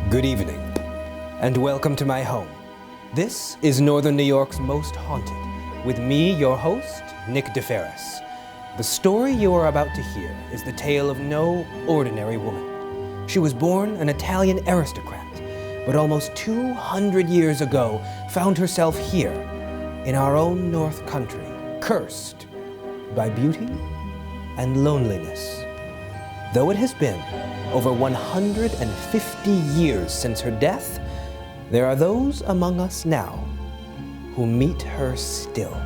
Good evening, and welcome to my home. This is Northern New York's Most Haunted, with me, your host, Nick Dephtereos. The story you are about to hear is the tale of no ordinary woman. She was born an Italian aristocrat, but almost 200 years ago found herself here, in our own North Country, cursed by beauty and loneliness. Though it has been over 150 years since her death, there are those among us now who meet her still.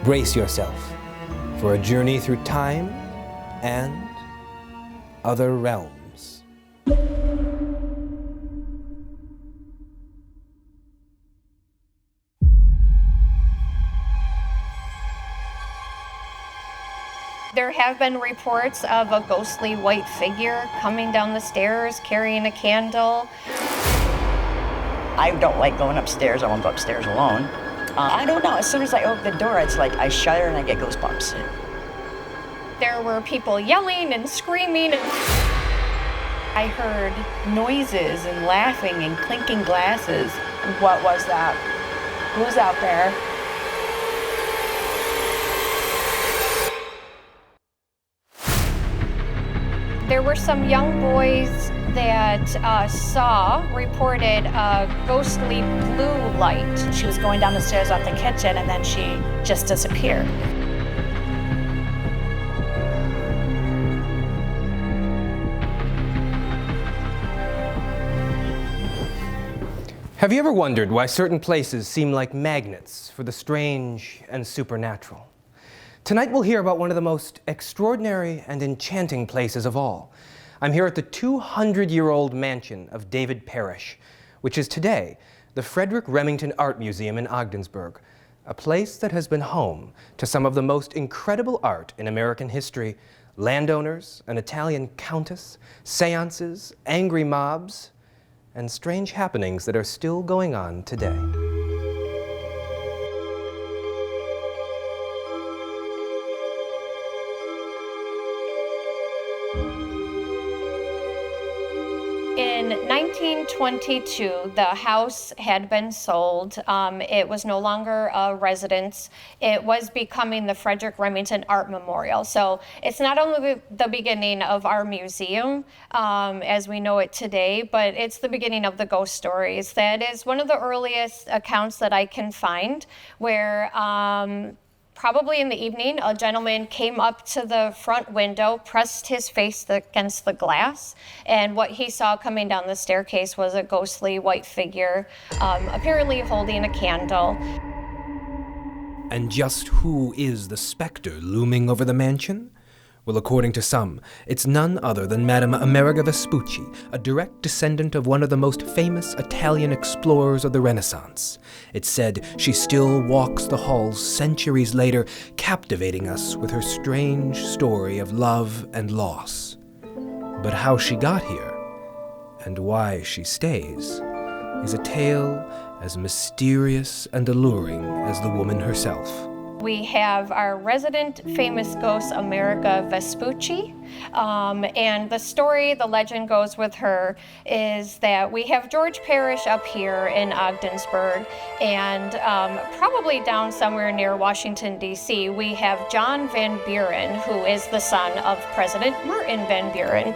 Brace yourself for a journey through time and other realms. There have been reports of a ghostly white figure coming down the stairs carrying a candle. I don't like going upstairs. I won't go upstairs alone. I don't know. As soon as I open the door, it's like I shudder and I get goosebumps. There were people yelling and screaming. I heard noises and laughing and clinking glasses. What was that? Who's out there? There were some young boys that reported a ghostly blue light. She was going down the stairs off the kitchen and then she just disappeared. Have you ever wondered why certain places seem like magnets for the strange and supernatural? Tonight we'll hear about one of the most extraordinary and enchanting places of all. I'm here at the 200-year-old mansion of David Parrish, which is today the Frederick Remington Art Museum in Ogdensburg, a place that has been home to some of the most incredible art in American history: landowners, an Italian countess, seances, angry mobs, and strange happenings that are still going on today. In 1922, the house had been sold. It was no longer a residence. It was becoming the Frederick Remington Art Memorial. So it's not only the beginning of our museum as we know it today, but it's the beginning of the ghost stories. That is one of the earliest accounts that I can find where probably in the evening, a gentleman came up to the front window, pressed his face against the glass, and what he saw coming down the staircase was a ghostly white figure, apparently holding a candle. And just who is the specter looming over the mansion? Well, according to some, it's none other than Madame Vespucci, a direct descendant of one of the most famous Italian explorers of the Renaissance. It's said she still walks the halls centuries later, captivating us with her strange story of love and loss. But how she got here, and why she stays, is a tale as mysterious and alluring as the woman herself. We have our resident famous ghost, America Vespucci. And the story, the legend goes with her, is that we have George Parrish up here in Ogdensburg, and probably down somewhere near Washington, D.C., we have John Van Buren, who is the son of President Martin Van Buren.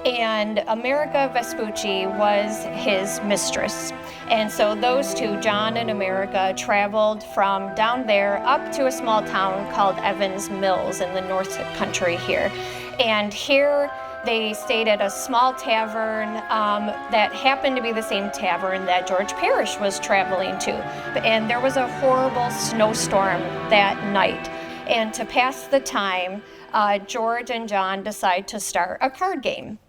And America Vespucci was his mistress. And so those two, John and America, traveled from down there up to a small town called Evans Mills in the North Country here. And here they stayed at a small tavern that happened to be the same tavern that George Parrish was traveling to. And there was a horrible snowstorm that night. And to pass the time, George and John decide to start a card game.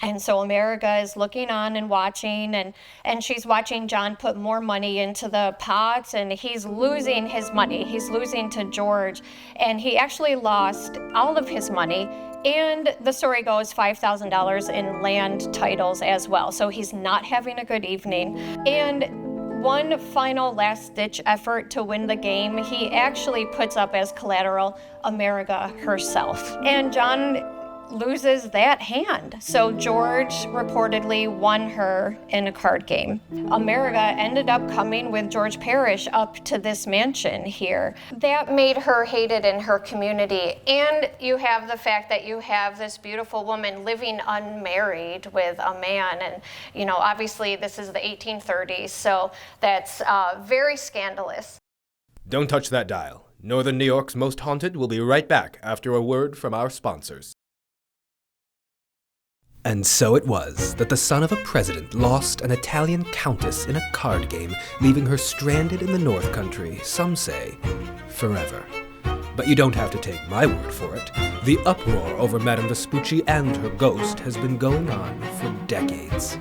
And so America is looking on and watching, and she's watching John put more money into the pots, and he's losing his money. He's losing to George, and he actually lost all of his money, and the story goes $5,000 in land titles as well. So he's not having a good evening. And one final last-ditch effort to win the game, he actually puts up as collateral America herself. And John loses that hand. So George reportedly won her in a card game. America ended up coming with George Parrish up to this mansion here. That made her hated in her community. And you have the fact that you have this beautiful woman living unmarried with a man. And, you know, obviously this is the 1830s, so that's very scandalous. Don't touch that dial. Northern New York's Most Haunted will be right back after a word from our sponsors. And so it was that the son of a president lost an Italian countess in a card game, leaving her stranded in the North Country, some say, forever. But you don't have to take my word for it. The uproar over Madame Vespucci and her ghost has been going on for decades.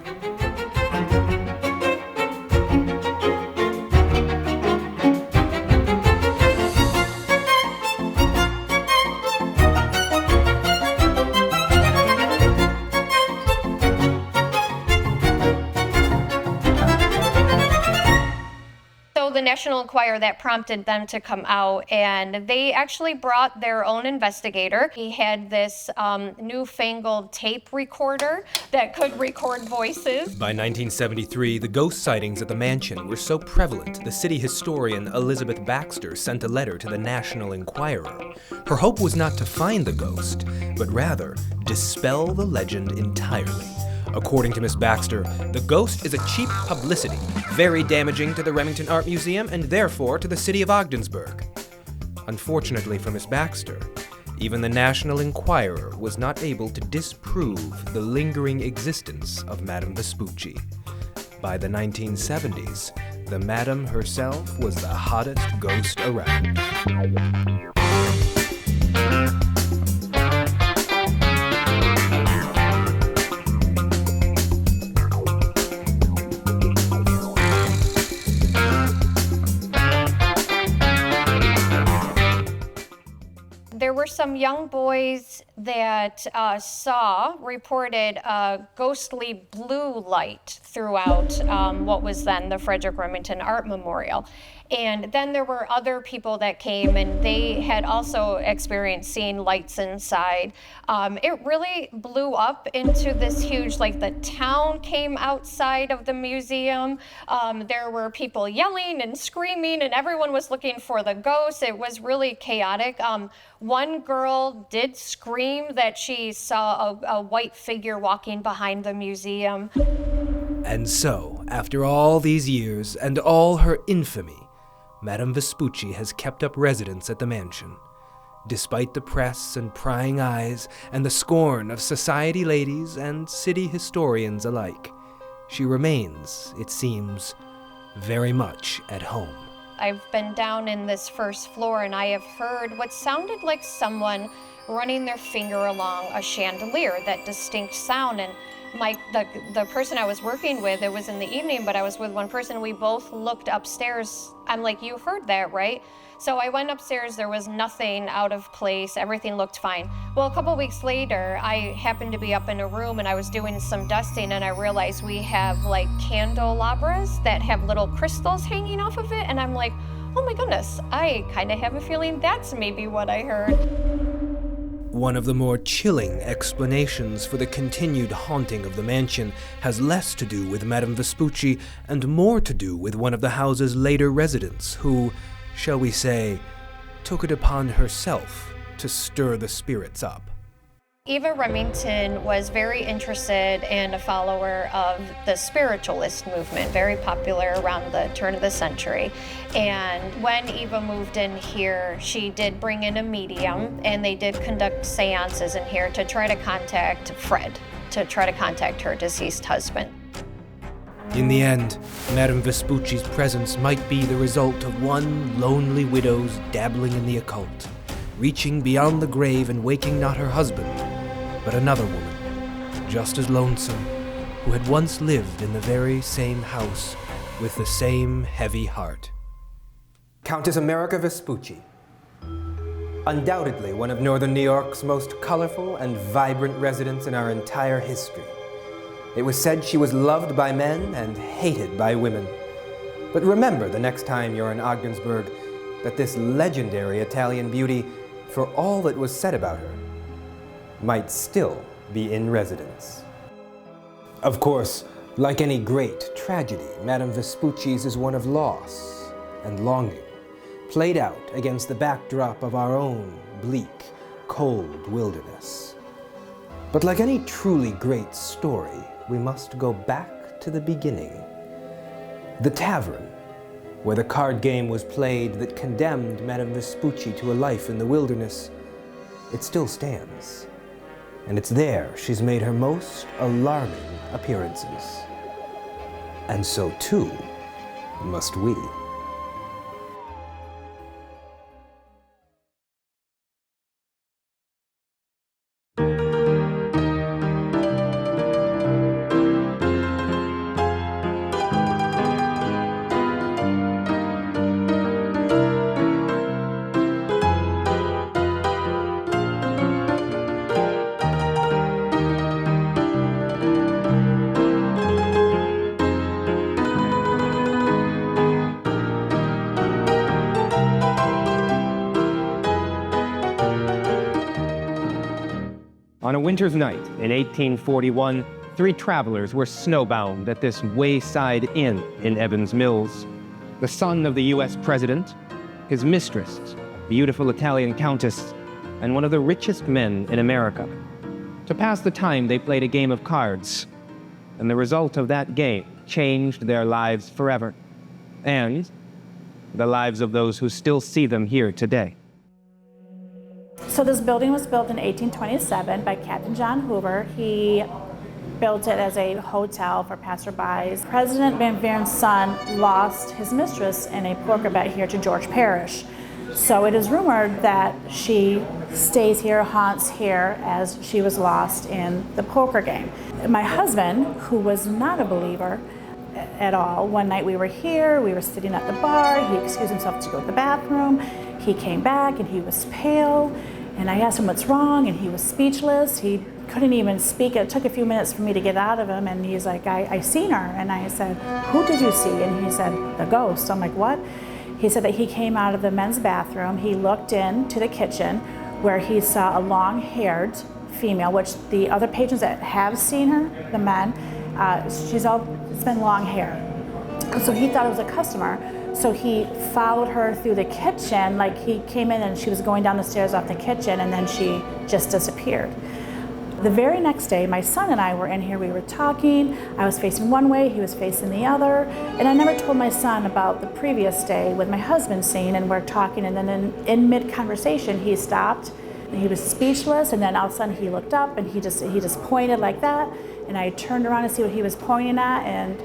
The National Enquirer, that prompted them to come out, and they actually brought their own investigator. He had this newfangled tape recorder that could record voices. By 1973, the ghost sightings at the mansion were so prevalent, the city historian Elizabeth Baxter sent a letter to the National Enquirer. Her hope was not to find the ghost, but rather dispel the legend entirely. According to Miss Baxter, the ghost is a cheap publicity, very damaging to the Remington Art Museum and therefore to the city of Ogdensburg. Unfortunately for Miss Baxter, even the National Enquirer was not able to disprove the lingering existence of Madame Vespucci. By the 1970s, the Madame herself was the hottest ghost around. There were some young boys that reported a ghostly blue light throughout what was then the Frederick Remington Art Memorial. And then there were other people that came and they had also experienced seeing lights inside. It really blew up into this huge, like the town came outside of the museum. There were people yelling and screaming and everyone was looking for the ghost. It was really chaotic. One girl did scream that she saw a white figure walking behind the museum. And so, after all these years and all her infamy, Madame Vespucci has kept up residence at the mansion. Despite the press and prying eyes and the scorn of society ladies and city historians alike, she remains, it seems, very much at home. I've been down in this first floor and I have heard what sounded like someone running their finger along a chandelier, that distinct sound. And the person I was working with, it was in the evening, but I was with one person, we both looked upstairs. I'm like, you heard that, right? So I went upstairs, there was nothing out of place, everything looked fine. Well, a couple weeks later, I happened to be up in a room and I was doing some dusting and I realized we have like candelabras that have little crystals hanging off of it. And I'm like, oh my goodness, I kind of have a feeling that's maybe what I heard. One of the more chilling explanations for the continued haunting of the mansion has less to do with Madame Vespucci and more to do with one of the house's later residents who, shall we say, took it upon herself to stir the spirits up. Eva Remington was very interested and a follower of the Spiritualist movement, very popular around the turn of the century. And when Eva moved in here, she did bring in a medium, and they did conduct seances in here to try to contact Fred, to try to contact her deceased husband. In the end, Madame Vespucci's presence might be the result of one lonely widow's dabbling in the occult, reaching beyond the grave and waking not her husband, but another woman, just as lonesome, who had once lived in the very same house with the same heavy heart. Countess America Vespucci. Undoubtedly one of Northern New York's most colorful and vibrant residents in our entire history. It was said she was loved by men and hated by women. But remember the next time you're in Ogdensburg that this legendary Italian beauty, for all that was said about her, might still be in residence. Of course, like any great tragedy, Madame Vespucci's is one of loss and longing, played out against the backdrop of our own bleak, cold wilderness. But like any truly great story, we must go back to the beginning. The tavern, where the card game was played that condemned Madame Vespucci to a life in the wilderness, it still stands. And it's there she's made her most alarming appearances. And so too must we. On a winter's night in 1841, 3 travelers were snowbound at this wayside inn in Evans Mills. The son of the U.S. president, his mistress, a beautiful Italian countess, and one of the richest men in America. To pass the time, they played a game of cards, and the result of that game changed their lives forever, and the lives of those who still see them here today. So this building was built in 1827 by Captain John Hoover. He built it as a hotel for passerbys. President Van Buren's son lost his mistress in a poker bet here to George Parrish. So it is rumored that she stays here, haunts here, as she was lost in the poker game. My husband, who was not a believer at all, one night we were here, we were sitting at the bar, he excused himself to go to the bathroom, he came back and he was pale, and I asked him what's wrong, and he was speechless. He couldn't even speak. It took a few minutes for me to get out of him, and he's like, I seen her. And I said, who did you see? And he said, the ghost. I'm like, what? He said that he came out of the men's bathroom, he looked into the kitchen where he saw a long-haired female, which the other patrons that have seen her, the men, it's been long hair. So he thought it was a customer. So he followed her through the kitchen, like he came in and she was going down the stairs off the kitchen, and then she just disappeared. The very next day, my son and I were in here, we were talking. I was facing one way, he was facing the other. And I never told my son about the previous day with my husband seeing, and we're talking, and then in mid-conversation, he stopped. And he was speechless, and then all of a sudden he looked up and he just pointed like that. And I turned around to see what he was pointing at, and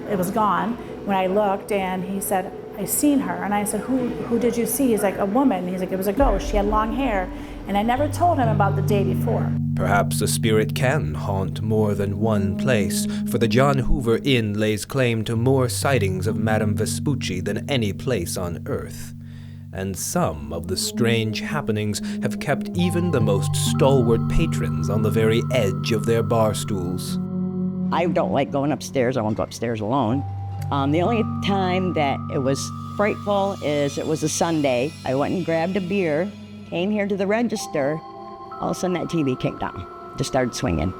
it was gone. When I looked, and he said, I seen her. And I said, who did you see? He's like, a woman. He's like, it was a ghost. She had long hair. And I never told him about the day before. Perhaps a spirit can haunt more than one place, for the John Hoover Inn lays claim to more sightings of Madame Vespucci than any place on earth. And some of the strange happenings have kept even the most stalwart patrons on the very edge of their bar stools. I don't like going upstairs. I won't go upstairs alone. The only time that it was frightful is it was a Sunday. I went and grabbed a beer, came here to the register. All of a sudden that TV kicked on, just started swinging.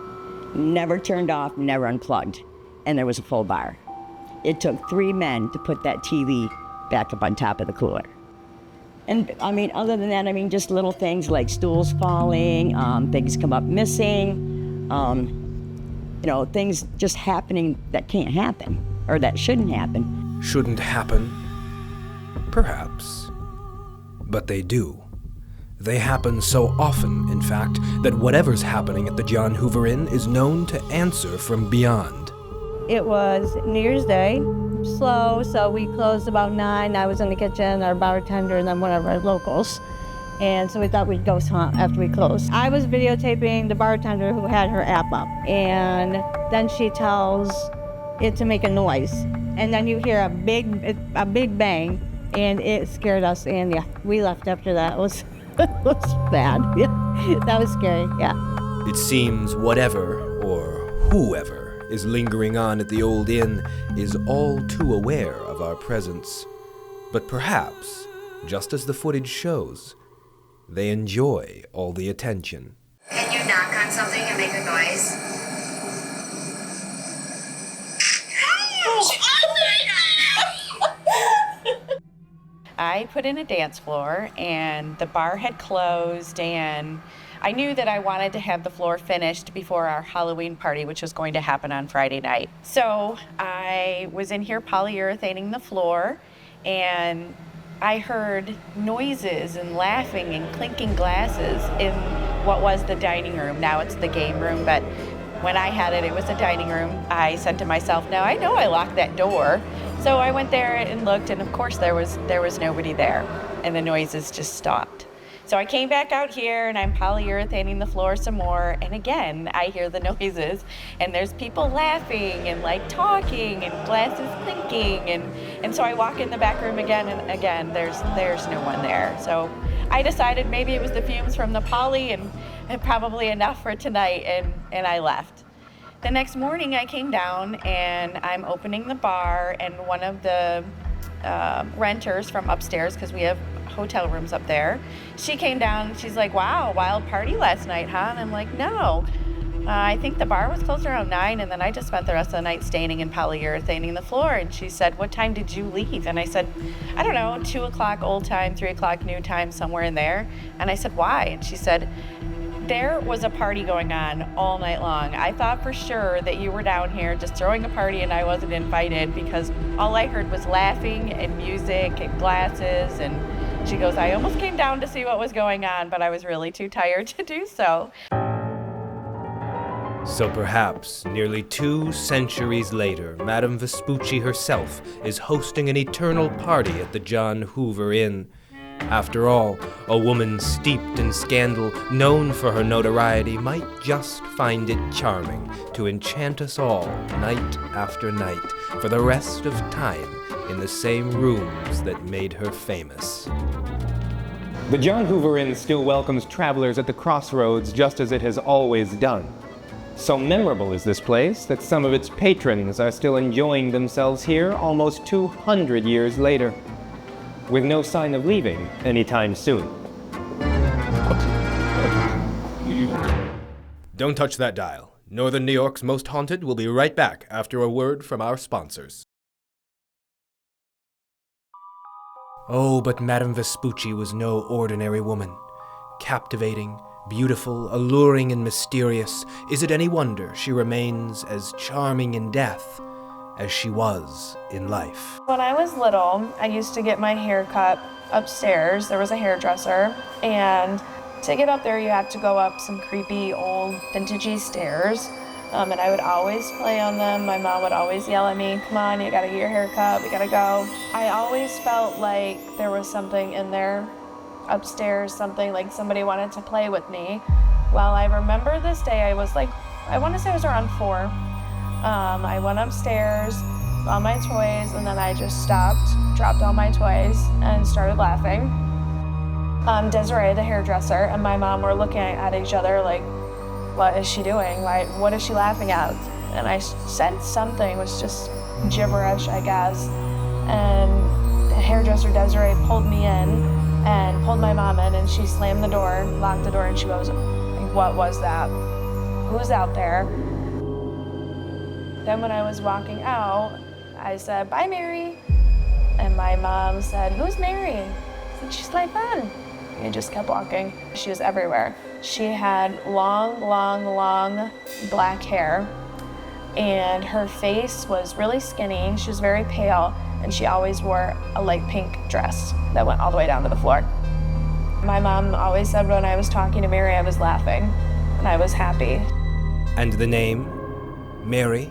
Never turned off, never unplugged. And there was a full bar. It took 3 men to put that TV back up on top of the cooler. And I mean, other than that, I mean, just little things like stools falling, things come up missing, things just happening that can't happen, or that shouldn't happen. Shouldn't happen? Perhaps. But they do. They happen so often, in fact, that whatever's happening at the John Hoover Inn is known to answer from beyond. It was New Year's Day, slow, so we closed about 9. I was in the kitchen, our bartender, and then one of our locals. And so we thought we'd ghost hunt after we closed. I was videotaping the bartender who had her app up, and then she tells it to make a noise. And then you hear a big bang, and it scared us, and yeah, we left after that. It was bad. Yeah, that was scary, yeah. It seems whatever or whoever is lingering on at the old inn is all too aware of our presence. But perhaps, just as the footage shows, they enjoy all the attention. And you you knock on something and make a noise? I put in a dance floor and the bar had closed, and I knew that I wanted to have the floor finished before our Halloween party, which was going to happen on Friday night. So I was in here polyurethaning the floor, and I heard noises and laughing and clinking glasses in what was the dining room. Now it's the game room, but when I had it, it was the dining room. I said to myself, now I know I locked that door. So I went there and looked, and of course there was nobody there, and the noises just stopped. So I came back out here and I'm polyurethaning the floor some more, and again I hear the noises, and there's people laughing and like talking and glasses clinking, and so I walk in the back room again, and again there's no one there. So I decided maybe it was the fumes from the poly and probably enough for tonight, and I left. The next morning I came down and I'm opening the bar, and one of the renters from upstairs, because we have hotel rooms up there, she came down and she's like, wow, wild party last night, huh? And I'm like, no, I think the bar was closed around 9, and then I just spent the rest of the night staining and polyurethaning the floor. And she said, what time did you leave? And I said, I don't know, 2 o'clock old time, 3 o'clock new time, somewhere in there. And I said, why? And she said, there was a party going on all night long. I thought for sure that you were down here just throwing a party and I wasn't invited, because all I heard was laughing and music and glasses. And she goes, I almost came down to see what was going on, but I was really too tired to do so. So perhaps, nearly 2 centuries later, Madame Vespucci herself is hosting an eternal party at the John Hoover Inn. After all, a woman steeped in scandal, known for her notoriety, might just find it charming to enchant us all, night after night, for the rest of time, in the same rooms that made her famous. The John Hoover Inn still welcomes travelers at the crossroads just as it has always done. So memorable is this place that some of its patrons are still enjoying themselves here almost 200 years later, with no sign of leaving anytime soon. Don't touch that dial. Northern New York's Most Haunted will be right back after a word from our sponsors. Oh, but Madame Vespucci was no ordinary woman. Captivating, beautiful, alluring, and mysterious, is it any wonder she remains as charming in death as she was in life? When I was little, I used to get my hair cut upstairs. There was a hairdresser, and to get up there, you have to go up some creepy old vintagey stairs. And I would always play on them. My mom would always yell at me, come on, you gotta get your hair cut, we gotta go. I always felt like there was something in there upstairs, something like somebody wanted to play with me. Well, I remember this day, I was like, I want to say I was around 4. I went upstairs, all my toys, and then I just stopped, dropped all my toys, and started laughing. Desiree, the hairdresser, and my mom were looking at each other like, what is she doing? What is she laughing at? And I said something, it was just gibberish, I guess. And the hairdresser, Desiree, pulled me in and pulled my mom in, and she slammed the door, locked the door, and she goes, what was that? Who's out there? Then when I was walking out, I said, bye, Mary. And my mom said, who's Mary? I said, she's my friend. And just kept walking. She was everywhere. She had long, long, long black hair, and her face was really skinny. She was very pale, and she always wore a light pink dress that went all the way down to the floor. My mom always said when I was talking to Mary, I was laughing, and I was happy. And the name? Mary?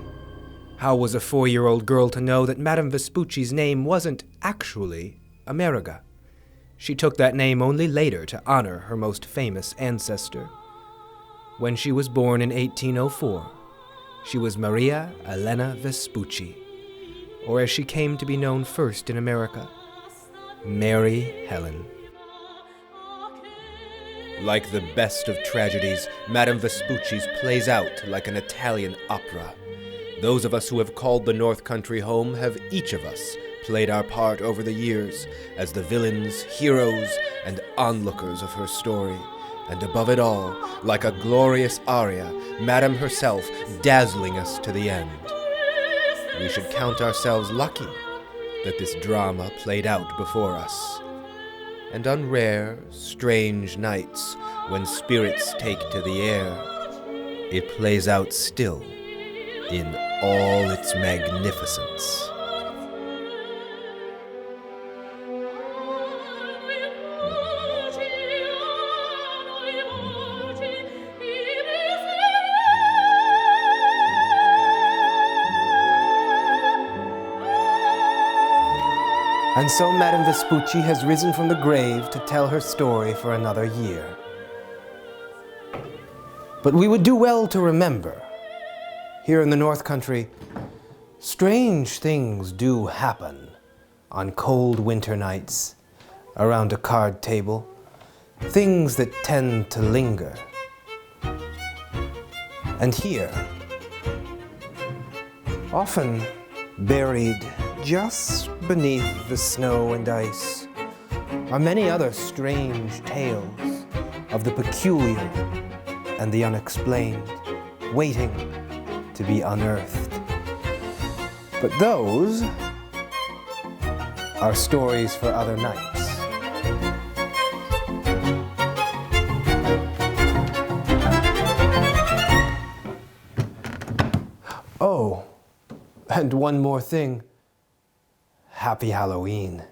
How was a 4-year-old girl to know that Madame Vespucci's name wasn't actually America? She took that name only later to honor her most famous ancestor. When she was born in 1804, she was Maria Elena Vespucci, or as she came to be known first in America, Mary Helen. Like the best of tragedies, Madame Vespucci's plays out like an Italian opera. Those of us who have called the North Country home have each of us played our part over the years as the villains, heroes, and onlookers of her story, and above it all, like a glorious aria, Madame herself dazzling us to the end. We should count ourselves lucky that this drama played out before us. And on rare, strange nights, when spirits take to the air, it plays out still in all its magnificence. And so Madame Vespucci has risen from the grave to tell her story for another year. But we would do well to remember, here in the North Country, strange things do happen on cold winter nights around a card table, things that tend to linger. And here, often buried just beneath the snow and ice, are many other strange tales of the peculiar and the unexplained, waiting to be unearthed. But those are stories for other nights. Oh, and one more thing. Happy Halloween.